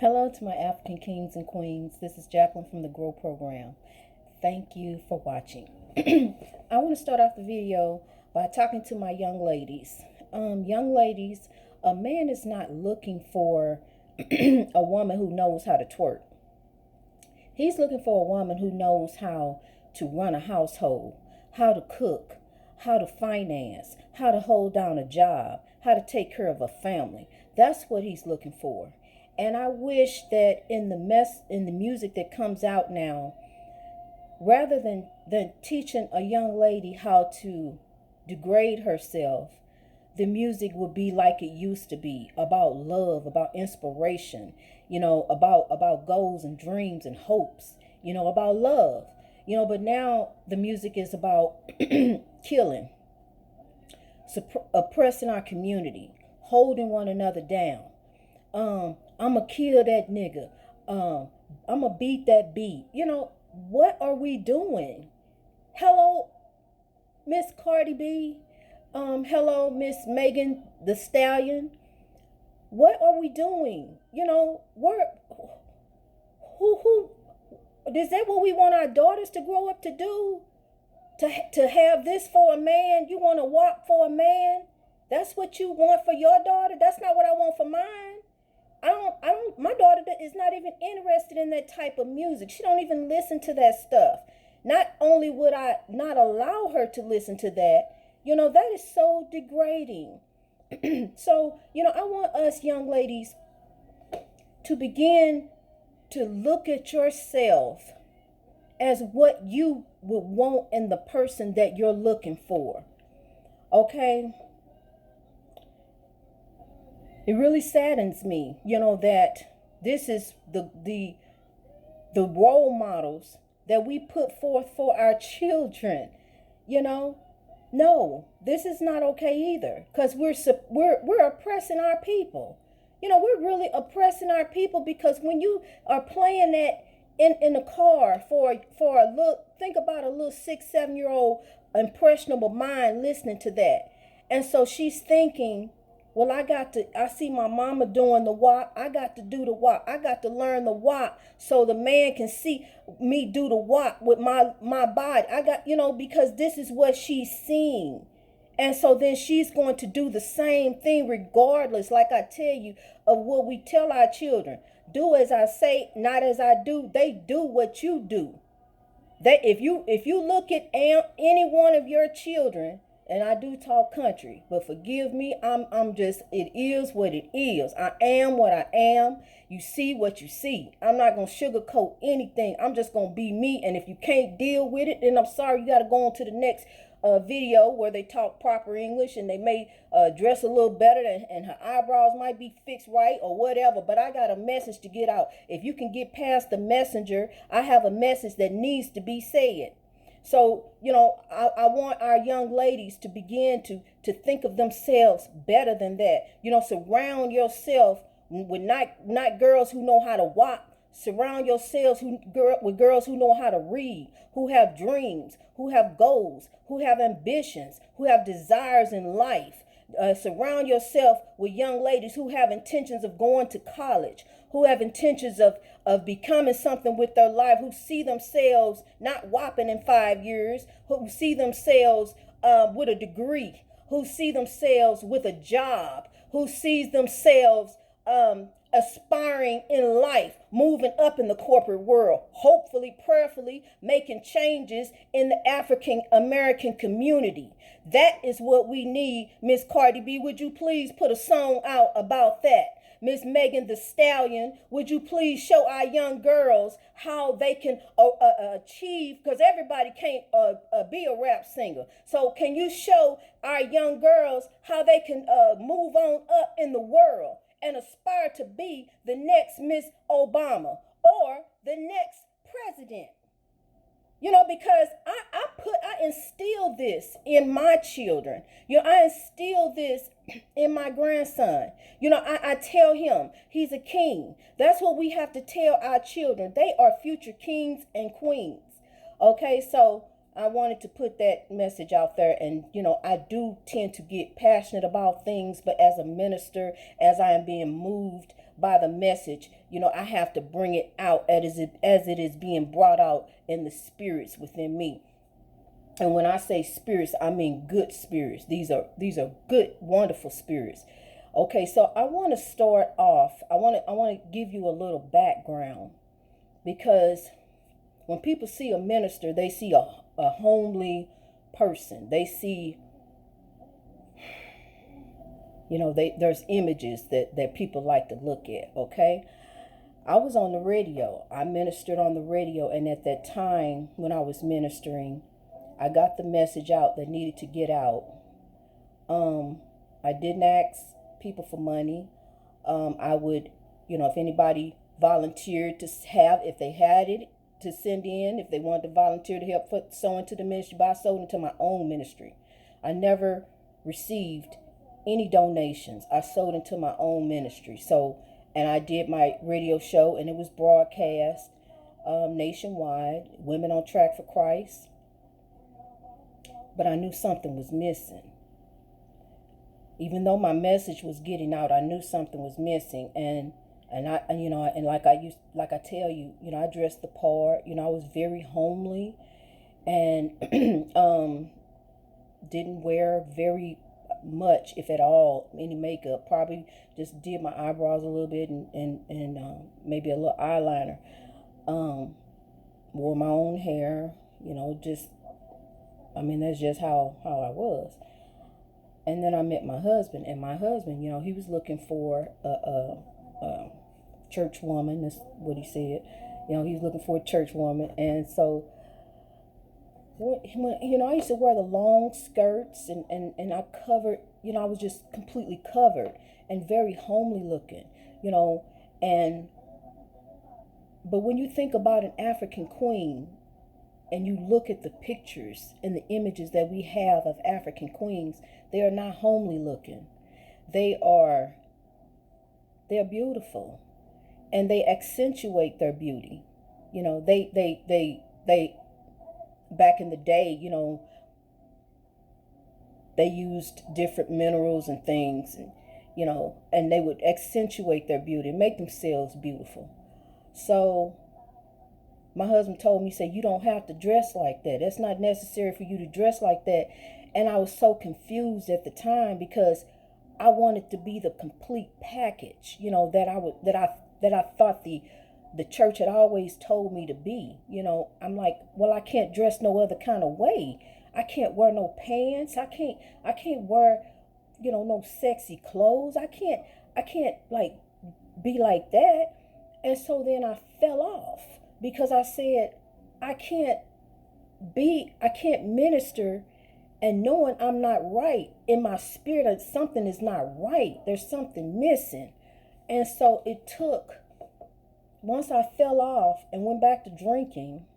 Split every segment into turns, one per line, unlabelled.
Hello to my African kings and queens. This is Jacqueline from the Grow Program. Thank you for watching. I want to start off the video by talking to my young ladies. Young ladies, a man is not looking for a woman who knows how to twerk. He's looking for a woman who knows how to run a household, how to cook, how to finance, how to hold down a job, how to take care of a family. That's what he's looking for. And I wish that in the music that comes out now, rather than teaching a young lady how to degrade herself, the music would be like it used to be, about love, about inspiration, about goals and dreams and hopes, about love. But now the music is about killing, oppressing our community, holding one another down. I'ma kill that nigga. I'ma beat that beat. What are we doing? Hello, Miss Cardi B. Hello, Miss Megan the Stallion. What are we doing? Who is that what we want our daughters to grow up to do? To have this for a man? You want to walk for a man? That's what you want for your daughter? That's not what I want for mine. My daughter is not even interested in that type of music. She don't even listen to that stuff. Not only would I not allow her to listen to that, that is so degrading. So, I want us young ladies to begin to look at yourself as what you would want in the person that you're looking for. Okay? It really saddens me, that this is the role models that we put forth for our children. No, this is not okay either, because we're oppressing our people. We're really oppressing our people, because when you are playing that in the car for a little, think about a little 6-7-year-old impressionable mind listening to that, and so she's thinking, well, I see my mama doing the walk. I got to do the walk. I got to learn the walk so the man can see me do the walk with my body. Because this is what she's seeing. And so then she's going to do the same thing regardless, like I tell you, of what we tell our children. Do as I say, not as I do. They do what you do. If you look at any one of your children, and I do talk country, but forgive me, I'm just, it is what it is. I am what I am. You see what you see. I'm not going to sugarcoat anything. I'm just going to be me. And if you can't deal with it, then I'm sorry, you got to go on to the next video where they talk proper English, and they may dress a little better, and her eyebrows might be fixed right or whatever. But I got a message to get out. If you can get past the messenger, I have a message that needs to be said. So, I want our young ladies to begin to think of themselves better than that. Surround yourself with not girls who know how to walk. Surround yourselves with girls who know how to read, who have dreams, who have goals, who have ambitions, who have desires in life. Surround yourself with young ladies who have intentions of going to college, who have intentions of becoming something with their life, who see themselves not whopping in 5 years, who see themselves with a degree, who see themselves with a job, who sees themselves aspiring in life, moving up in the corporate world, hopefully, prayerfully making changes in the African American community. That is what we need. Miss Cardi B, would you please put a song out about that? Miss Megan the Stallion, would you please show our young girls how they can achieve, because everybody can't be a rap singer. So can you show our young girls how they can move on up in the world and aspire to be the next Miss Obama or the next president? Because I instill this in my children. I instill this in my grandson. I tell him he's a king. That's what we have to tell our children. They are future kings and queens. Okay, so I wanted to put that message out there. And, I do tend to get passionate about things, but as a minister, as I am being moved by the message. I have to bring it out as it is being brought out in the spirits within me. And when I say spirits, I mean good spirits. These are good, wonderful spirits. Okay, so I want to start off. I want to give you a little background, because when people see a minister, they see a homely person. They see, there's images that people like to look at. Okay, I was on the radio. I ministered on the radio, and at that time when I was ministering, I got the message out that needed to get out. I didn't ask people for money. I would, if anybody volunteered if they had it to send in, if they wanted to volunteer to help sow into the ministry, but I sowed into my own ministry. I never received any donations. I sowed into my own ministry. So, and I did my radio show, and it was broadcast nationwide, Women on Track for Christ. But I knew something was missing. Even though my message was getting out, I knew something was missing. And like I tell you, I dressed the part. I was very homely, and didn't wear very much, if at all, any makeup. Probably just did my eyebrows a little bit and maybe a little eyeliner. Wore my own hair. That's just how I was. And then I met my husband, and my husband, he was looking for a church woman. That's what he said. He was looking for a church woman. And so, when I used to wear the long skirts, and I covered, I was just completely covered and very homely looking, but when you think about an African queen, and you look at the pictures and the images that we have of African queens, they are not homely looking. They're beautiful, and they accentuate their beauty. They back in the day, they used different minerals and things, and they would accentuate their beauty and make themselves beautiful. So my husband told me, he said, you don't have to dress like that. That's not necessary for you to dress like that. And I was so confused at the time, because I wanted to be the complete package, that I thought the church had always told me to be. I'm like, well, I can't dress no other kind of way. I can't wear no pants. I can't wear, no sexy clothes. I can't like be like that. And so then I fell off, because I said, I can't minister and knowing I'm not right in my spirit, that something is not right. There's something missing. And so it took, once I fell off and went back to drinking,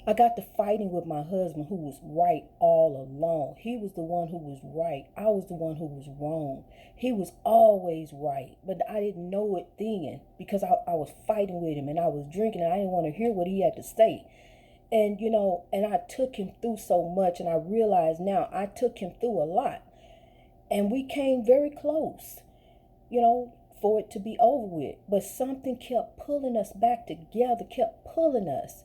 I got to fighting with my husband, who was right all along. He was the one who was right. I was the one who was wrong. He was always right, but I didn't know it then, because I was fighting with him, and I was drinking, and I didn't want to hear what he had to say. And, and I took him through so much, and I realize now I took him through a lot. And we came very close, for it to be over with. But something kept pulling us back together, kept pulling us.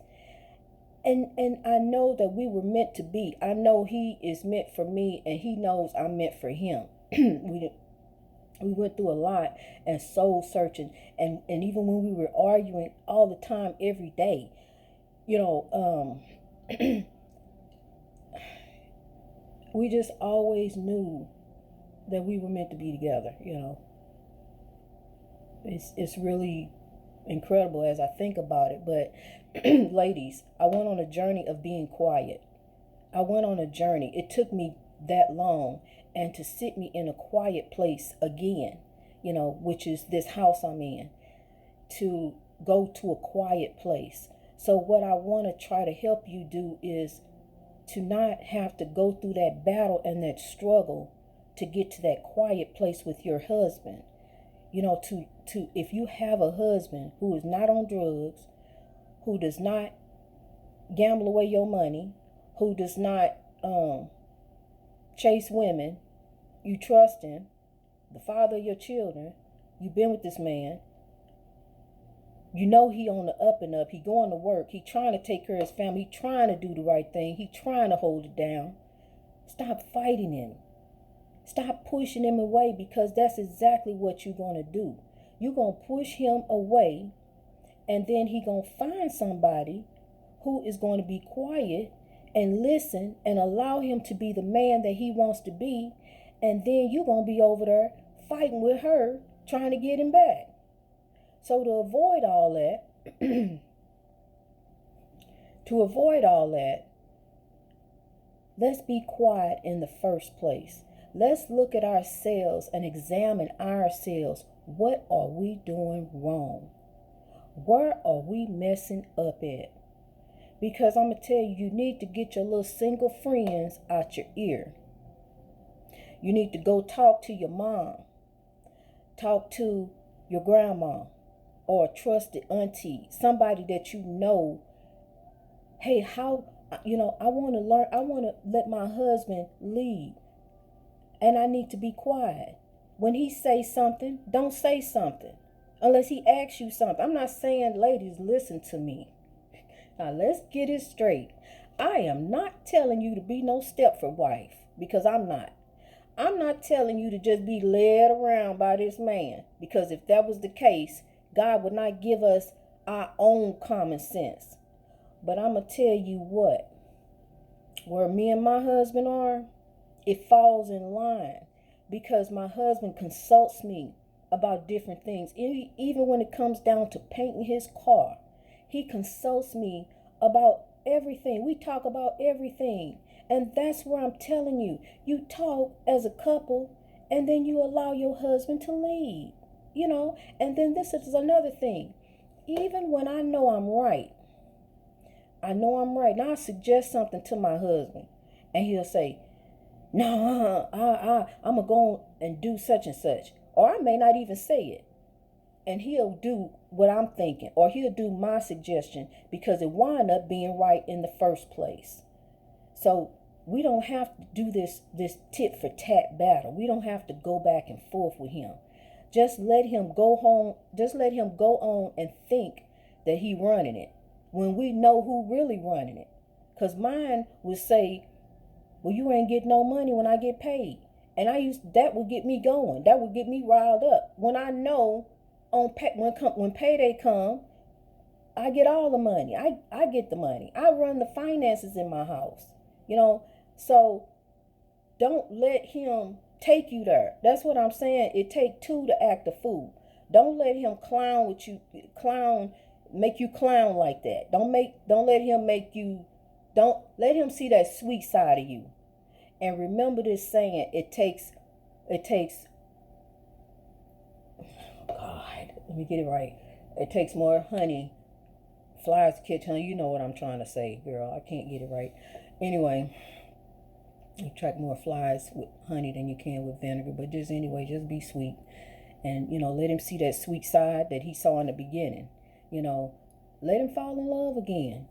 And I know that we were meant to be. I know he is meant for me, and he knows I'm meant for him. We went through a lot, and soul searching, and even when we were arguing all the time, every day, we just always knew that we were meant to be together. It's really incredible as I think about it. But ladies, I went on a journey of being quiet. I went on a journey. It took me that long, and to sit me in a quiet place again, which is this house I'm in, to go to a quiet place. So what I want to try to help you do is to not have to go through that battle and that struggle to get to that quiet place with your husband. To if you have a husband who is not on drugs, who does not gamble away your money, who does not chase women, you trust him, the father of your children, You've been with this man. You know he on the up and up. He going to work. He trying to take care of his family. He trying to do the right thing. He trying to hold it down. Stop fighting him. Stop pushing him away, because that's exactly what you're going to do. You're going to push him away, and then he going to find somebody who is going to be quiet and listen and allow him to be the man that he wants to be. And then you're going to be over there fighting with her, trying to get him back. So to avoid all that, let's be quiet in the first place. Let's look at ourselves and examine ourselves. What are we doing wrong? Where are we messing up at? Because I'm going to tell you, you need to get your little single friends out your ear. You need to go talk to your mom. Talk to your grandma or a trusted auntie. Somebody that you know. Hey, I want to learn. I want to let my husband lead. And I need to be quiet. When he says something, don't say something. Unless he asks you something. I'm not saying, ladies, listen to me. Now, let's get it straight. I am not telling you to be no Stepford wife, because I'm not. I'm not telling you to just be led around by this man, because if that was the case, God would not give us our own common sense. But I'm going to tell you what. Where me and my husband are, it falls in line, because my husband consults me about different things. Even when it comes down to painting his car, he consults me about everything. We talk about everything. And that's where I'm telling you, you talk as a couple, and then you allow your husband to lead, And then this is another thing. Even when I know I'm right, now I suggest something to my husband, and he'll say, no, I'm going to go and do such and such. Or I may not even say it. And he'll do what I'm thinking, or he'll do my suggestion, because it wind up being right in the first place. So we don't have to do this tit for tat battle. We don't have to go back and forth with him. Just let him go home. Just let him go on and think that he running it, when we know who really running it. Because mine would say, well, you ain't get no money when I get paid. And that would get me going. That would get me riled up. When I know when payday come, I get all the money. I get the money. I run the finances in my house. So don't let him take you there. That's what I'm saying. It take two to act a fool. Don't let him make you clown like that. Don't let him see that sweet side of you. And remember this saying, it takes, God, let me get it right. It takes more honey, flies to catch honey. You know what I'm trying to say, girl. I can't get it right. Anyway, you attract more flies with honey than you can with vinegar. But just be sweet. And, let him see that sweet side that he saw in the beginning. Let him fall in love again,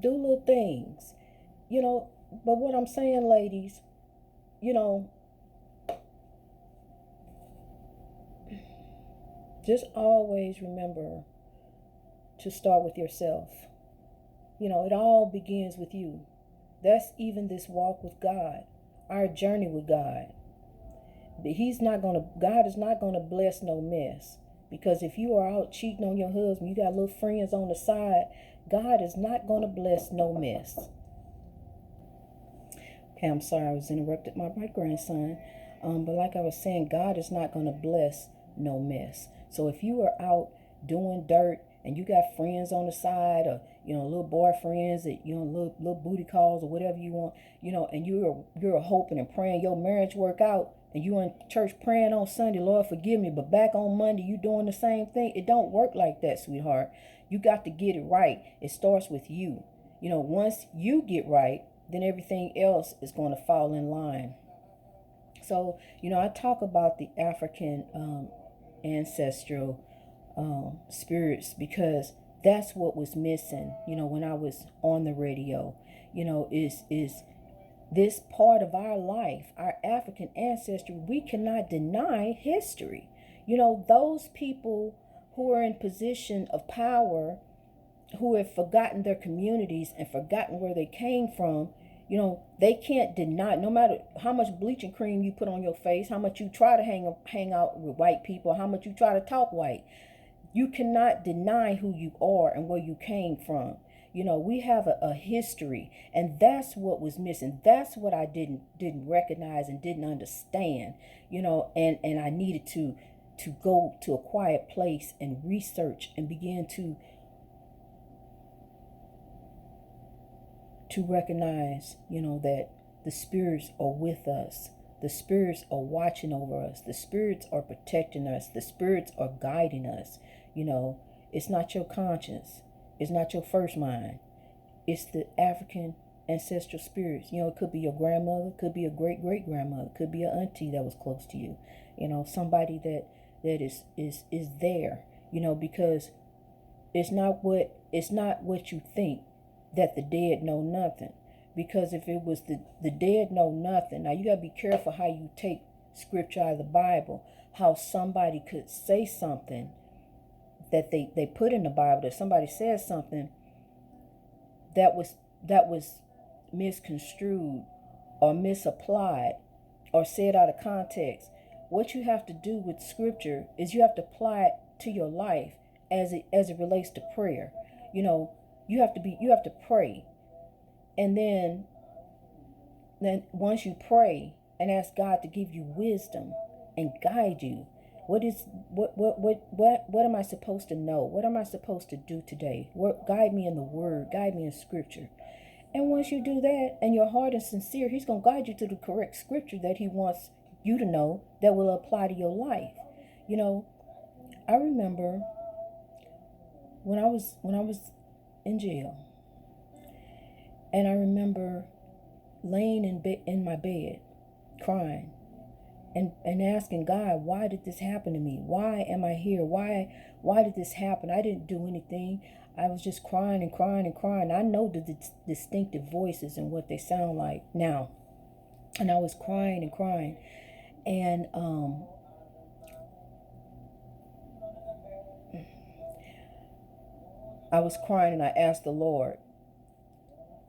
do little things. But what I'm saying, ladies, just always remember to start with yourself. It all begins with you. That's even this walk with God, our journey with God. But God is not going to bless no mess. Because if you are out cheating on your husband, you got little friends on the side, God is not going to bless no mess. Okay, I'm sorry I was interrupted by my grandson. But like I was saying, God is not going to bless no mess. So if you are out doing dirt and you got friends on the side, or little boyfriends that little booty calls or whatever you want, and you're hoping and praying your marriage work out, and you in church praying on Sunday, Lord forgive me, but back on Monday you doing the same thing. It don't work like that, sweetheart. You got to get it right. It starts with you. Once you get right, then everything else is going to fall in line. So, I talk about the African ancestral spirits, because that's what was missing, when I was on the radio, is this part of our life, our African ancestry, we cannot deny history. You know, those people who are in position of power, who have forgotten their communities and forgotten where they came from, you know, they can't deny, no matter how much bleaching cream you put on your face, how much you try to hang out with white people, how much you try to talk white, you cannot deny who you are and where you came from. You know, we have a history, and that's what was missing. That's what I didn't recognize and didn't understand. You know, and I needed to go to a quiet place and research and begin to recognize, you know, that the spirits are with us. The spirits are watching over us. The spirits are protecting us. The spirits are guiding us. You know, it's not your conscience. It's not your first mind. It's the African ancestral spirits. You know, it could be your grandmother, could be a great-great-grandmother, could be an auntie that was close to you. You know, somebody that is there, you know, because it's not what you think, that the dead know nothing. Because if it was the dead know nothing, now you got to be careful how you take scripture out of the Bible, how somebody could say something that they put in the Bible, that somebody says something that was misconstrued or misapplied or said out of context. What you have to do with scripture is you have to apply it to your life as it relates to prayer. You know, you have to pray. And then once you pray and ask God to give you wisdom and guide you, what am I supposed to know? What am I supposed to do today? Guide me in the word, guide me in scripture. And once you do that and your heart is sincere, he's going to guide you to the correct scripture that he wants you to know that will apply to your life. You know, I remember when I was in jail, and I remember laying in my bed crying and asking God, why did this happen to me? Why am I here? Why did this happen? I didn't do anything. I was just crying and crying and crying. I know the distinctive voices and what they sound like now. And I was crying and crying. And I was crying and I asked the Lord,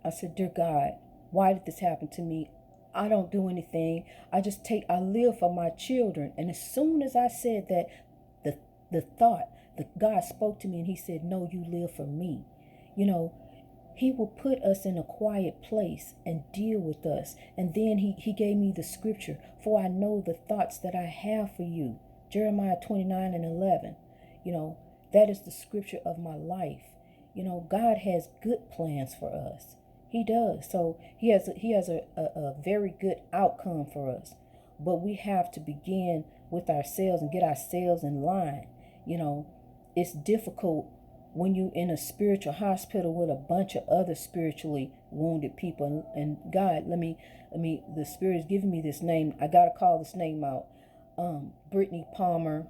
I said, dear God, why did this happen to me? I don't do anything. I live for my children. And as soon as I said that, God spoke to me and he said, no, you live for me. You know, he will put us in a quiet place and deal with us. And then he gave me the scripture, for I know the thoughts that I have for you. Jeremiah 29:11. You know, that is the scripture of my life. You know, God has good plans for us. He does. So he has a very good outcome for us. But we have to begin with ourselves and get ourselves in line. You know, it's difficult when you're in a spiritual hospital with a bunch of other spiritually wounded people. And God, the Spirit is giving me this name. I got to call this name out. Brittany Palmer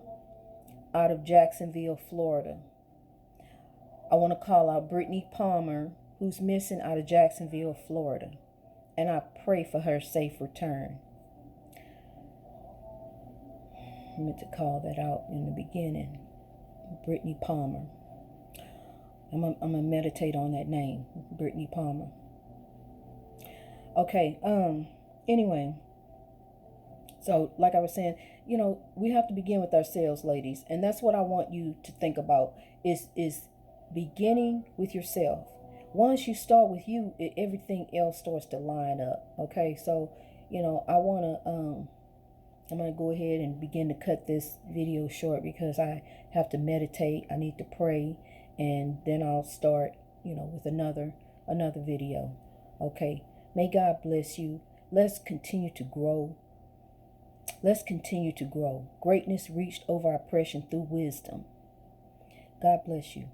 out of Jacksonville, Florida. I want to call out Brittany Palmer, who's missing out of Jacksonville, Florida. And I pray for her safe return. I meant to call that out in the beginning. Brittany Palmer. I'm going to meditate on that name, Brittany Palmer. Okay, anyway. So, like I was saying, you know, we have to begin with ourselves, ladies. And that's what I want you to think about, is beginning with yourself. Once you start with you, everything else starts to line up. Okay, so, you know, I'm going to go ahead and begin to cut this video short because I have to meditate. I need to pray, and then I'll start, you know, with another video. Okay, may God bless you. Let's continue to grow. Let's continue to grow. Greatness reached over oppression through wisdom. God bless you.